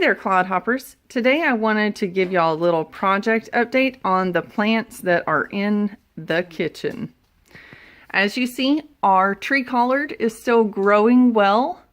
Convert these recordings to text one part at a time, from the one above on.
there, clodhoppers. Today I wanted to give y'all a little project update on the plants that are in the kitchen. As you see, our tree collard is still growing well.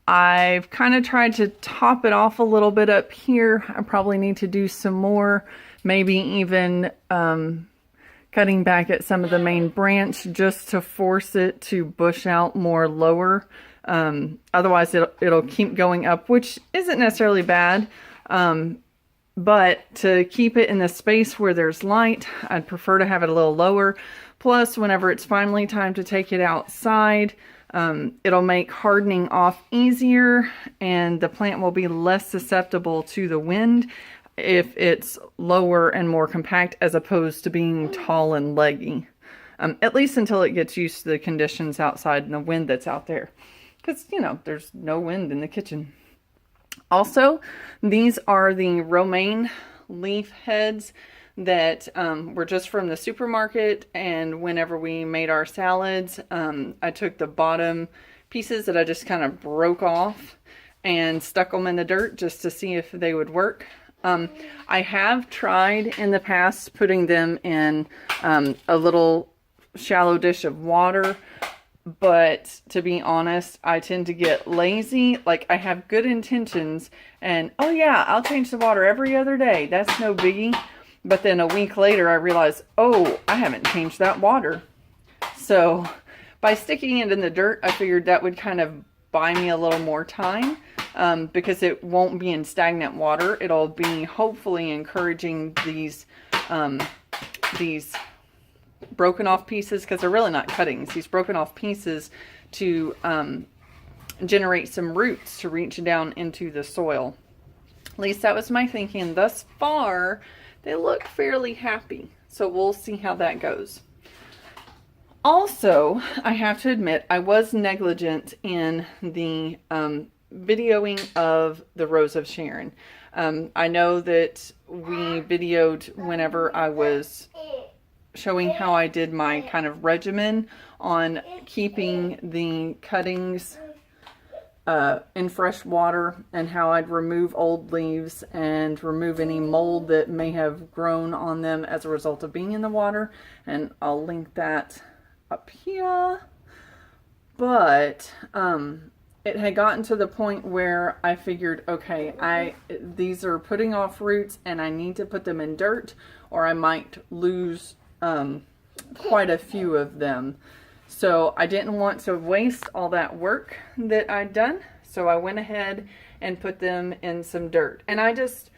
I've kind of tried to top it off a little bit up here. I probably need to do some more, maybe even cutting back at some of the main branch just to force it to bush out more lower. Otherwise it'll keep going up, which isn't necessarily bad. But to keep it in the space where there's light, I'd prefer to have it a little lower. Plus, whenever it's finally time to take it outside, it'll make hardening off easier and the plant will be less susceptible to the wind if it's lower and more compact as opposed to being tall and leggy. At least until it gets used to the conditions outside and the wind that's out there. Because, you know, there's no wind in the kitchen. Also, these are the romaine leaf heads that were just from the supermarket, and whenever we made our salads, I took the bottom pieces that I just kind of broke off and stuck them in the dirt just to see if they would work. I have tried in the past putting them in a little shallow dish of water, but to be honest, I tend to get lazy. Like, I have good intentions and, oh yeah, I'll change the water every other day. That's no biggie. But then a week later, I realized, oh, I haven't changed that water. So by sticking it in the dirt, I figured that would kind of buy me a little more time because it won't be in stagnant water. It'll be hopefully encouraging these broken off pieces, because they're really not cuttings, these broken off pieces to generate some roots to reach down into the soil. At least that was my thinking. Thus far, they look fairly happy. So we'll see how that goes. Also, I have to admit, I was negligent in the videoing of the Rose of Sharon. I know that we videoed whenever I was showing how I did my kind of regimen on keeping the cuttings in fresh water, and how I'd remove old leaves and remove any mold that may have grown on them as a result of being in the water. And I'll link that up here. But it had gotten to the point where I figured, okay, these are putting off roots and I need to put them in dirt or I might lose quite a few of them. So I didn't want to waste all that work that I'd done. So I went ahead and put them in some dirt. And I just,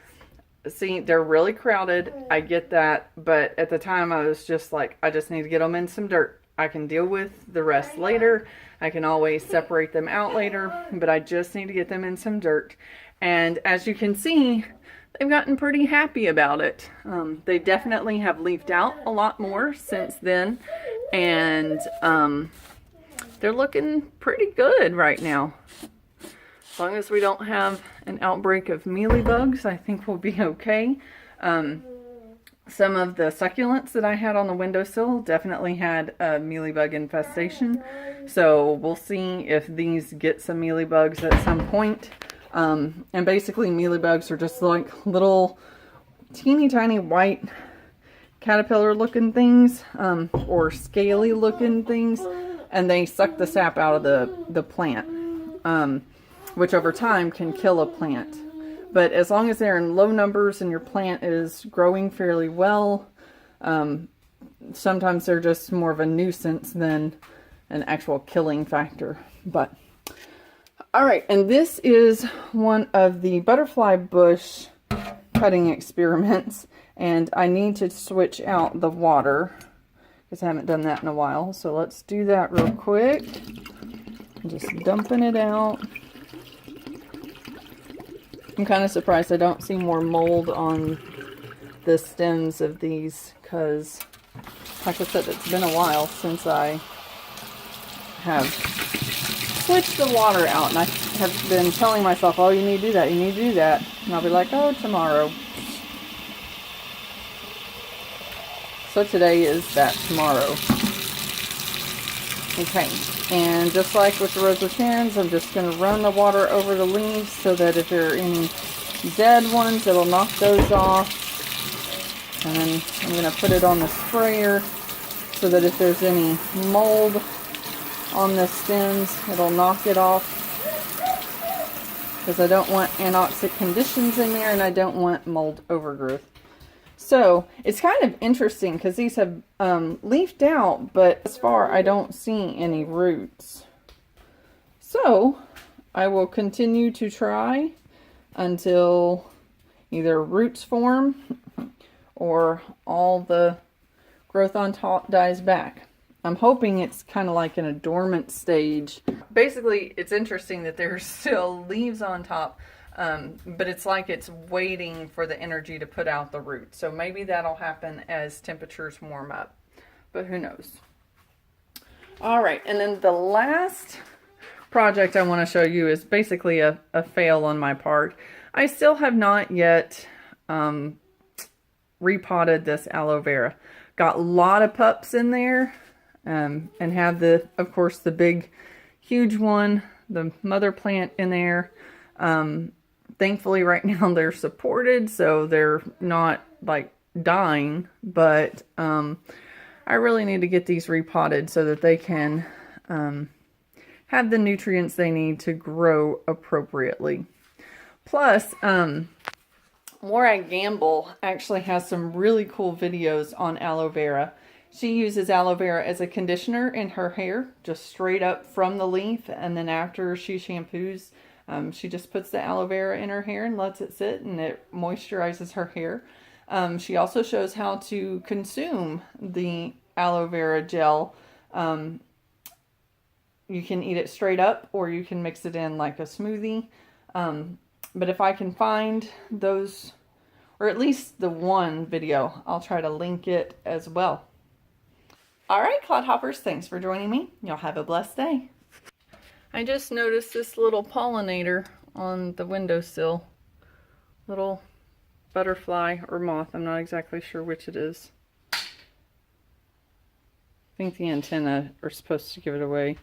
see, they're really crowded. I get that. But at the time I was just like, I just need to get them in some dirt. I can deal with the rest later. I can always separate them out later. But I just need to get them in some dirt. And as you can see, they've gotten pretty happy about it. They definitely have leafed out a lot more since then. And they're looking pretty good right now. As long as we don't have an outbreak of mealybugs, I think we'll be okay. Some of the succulents that I had on the windowsill definitely had a mealybug infestation. So we'll see if these get some mealybugs at some point. And basically mealybugs are just like little teeny tiny white caterpillar looking things, or scaly looking things, and they suck the sap out of the plant, which over time can kill a plant. But as long as they're in low numbers and your plant is growing fairly well, sometimes they're just more of a nuisance than an actual killing factor. But all right, and this is one of the butterfly bush cutting experiments. And I need to switch out the water because I haven't done that in a while. So let's do that real quick. I'm just dumping it out. I'm kind of surprised I don't see more mold on the stems of these because, like I said, it's been a while since I have switched the water out. And I have been telling myself, oh, you need to do that, you need to do that. And I'll be like, oh, tomorrow. So today is that tomorrow. Okay, and just like with the Rose of Sharon's, I'm just going to run the water over the leaves so that if there are any dead ones. It'll knock those off. And then I'm going to put it on the sprayer so that if there's any mold on the stems, it'll knock it off. Because I don't want anoxic conditions in there, and I don't want mold overgrowth. So it's kind of interesting because these have leafed out, but as far I don't see any roots. So I will continue to try until either roots form or all the growth on top dies back. I'm hoping it's kind of like in a dormant stage. Basically, it's interesting that there's still leaves on top, but it's like it's waiting for the energy to put out the roots. So maybe that'll happen as temperatures warm up, but who knows. All right, and then the last project I want to show you is basically a fail on my part. I still have not yet repotted this aloe vera. Got a lot of pups in there, and have the, of course, the big, huge one, the mother plant in there. Thankfully, right now they're supported, so they're not like dying. But I really need to get these repotted so that they can have the nutrients they need to grow appropriately. Plus, More I Gamble actually has some really cool videos on aloe vera. She uses aloe vera as a conditioner in her hair, just straight up from the leaf, and then after she shampoos, she just puts the aloe vera in her hair and lets it sit, and it moisturizes her hair. She also shows how to consume the aloe vera gel. You can eat it straight up, or you can mix it in like a smoothie. But if I can find those, or at least the one video, I'll try to link it as well. All right, clodhoppers, thanks for joining me. Y'all have a blessed day. I just noticed this little pollinator on the windowsill. Little butterfly or moth. I'm not exactly sure which it is. I think the antennae are supposed to give it away.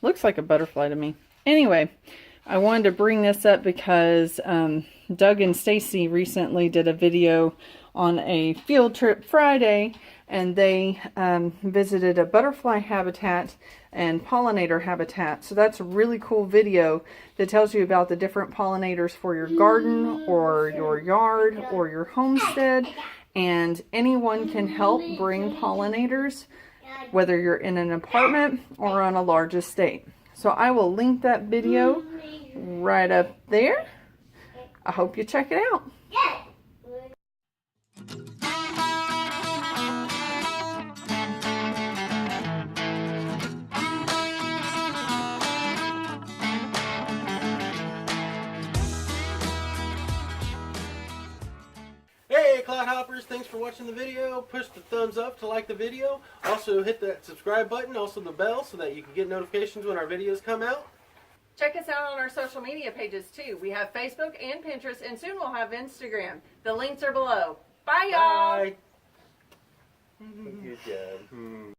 Looks like a butterfly to me. Anyway, I wanted to bring this up because Doug and Stacy recently did a video on a field trip Friday, and they visited a butterfly habitat and pollinator habitat. So that's a really cool video that tells you about the different pollinators for your garden or your yard or your homestead, and anyone can help bring pollinators, whether you're in an apartment or on a large estate. So I will link that video right up there. I hope you check it out. Hey clodhoppers, thanks for watching the video. Push the thumbs up to like the video. Also hit that subscribe button, also the bell, so that you can get notifications when our videos come out. Check us out on our social media pages too. We have Facebook and Pinterest, and soon we'll have Instagram. The links are below. Bye, y'all. Bye. Good job.